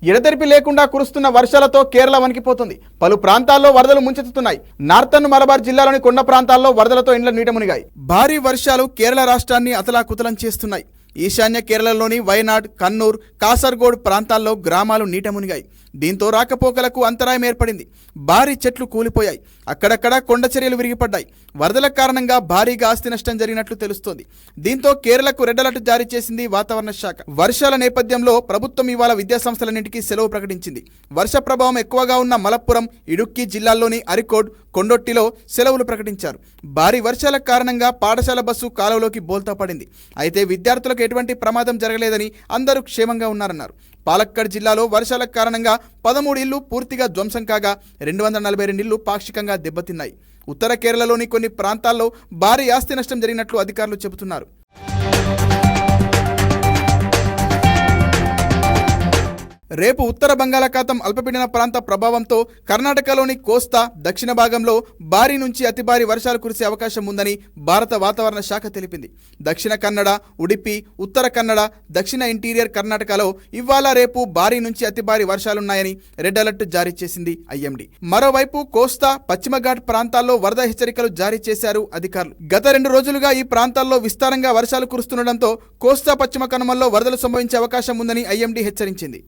ఎడతెరిపి లేకుండా కురుస్తున్న వర్షాలతో కేరళ వణికిపోతుంది. పలు ప్రాంతాల్లో వరదలు ముంచెత్తుతున్నాయి. నార్థన్ మలబార్ జిల్లాలోని కొండ ప్రాంతాల్లో వరదలతో ఇండ్ల నీట మునిగాయి. భారీ వర్షాలు కేరళ రాష్ట్రాన్ని అతలాకుతలం చేస్తున్నాయి. ఈశాన్య కేరళలోని వయనాడ్, కన్నూర్, కాసర్గోడ్ ప్రాంతాల్లో గ్రామాలు నీట మునిగాయి. దీంతో రాకపోకలకు అంతరాయం ఏర్పడింది. భారీ చెట్లు కూలిపోయాయి. అక్కడక్కడ కొండ చర్యలు విరిగిపడ్డాయి. వరదల కారణంగా భారీగా ఆస్తి నష్టం జరిగినట్లు తెలుస్తోంది. దీంతో కేరళకు రెడ్ అలర్ట్ జారీ చేసింది వాతావరణ శాఖ. వర్షాల నేపథ్యంలో ప్రభుత్వం ఇవాళ విద్యాసంస్థలన్నింటికీ సెలవు ప్రకటించింది. వర్ష ప్రభావం ఎక్కువగా ఉన్న మలప్పురం, ఇడుక్కి జిల్లాల్లోని అరికోడ్, కొండొట్టిలో సెలవులు ప్రకటించారు. భారీ వర్షాల కారణంగా పాఠశాల బస్సు కాలువలోకి బోల్తా పడింది. అయితే విద్యార్థులకు ఎటువంటి ప్రమాదం జరగలేదని అందరూ క్షేమంగా ఉన్నారన్నారు. పాలక్కడ్ జిల్లాలో వర్షాల కారణంగా 13 ఇళ్లు పూర్తిగా ధ్వంసం కాగా 242 ఇళ్లు పాక్షికంగా దెబ్బతిన్నాయి. ఉత్తర కేరళలోని కొన్ని ప్రాంతాల్లో భారీ ఆస్తి నష్టం జరిగినట్లు అధికారులు చెబుతున్నారు. రేపు ఉత్తర బంగాళాఖాతం అల్పపీడన ప్రాంత ప్రభావంతో కర్ణాటకలోని కోస్తా, దక్షిణ భాగంలో భారీ నుంచి అతి భారీ వర్షాలు కురిసే అవకాశం ఉందని భారత వాతావరణ శాఖ తెలిపింది. దక్షిణ కన్నడ, ఉడిపి, ఉత్తర కన్నడ, దక్షిణ ఇంటీరియర్ కర్ణాటకలో ఇవాళ రేపు భారీ నుంచి అతి భారీ వర్షాలున్నాయని రెడ్ అలర్ట్ జారీ చేసింది ఐఎండీ. మరోవైపు కోస్తా, పశ్చిమ ఘాట్ ప్రాంతాల్లో వరద హెచ్చరికలు జారీ చేశారు అధికారులు. గత 2 రోజులుగా ఈ ప్రాంతాల్లో విస్తారంగా వర్షాలు కురుస్తుండటంతో కోస్తా, పశ్చిమ కనుమల్లో వరదలు సంభవించే అవకాశం ఉందని ఐఎండీ హెచ్చరించింది.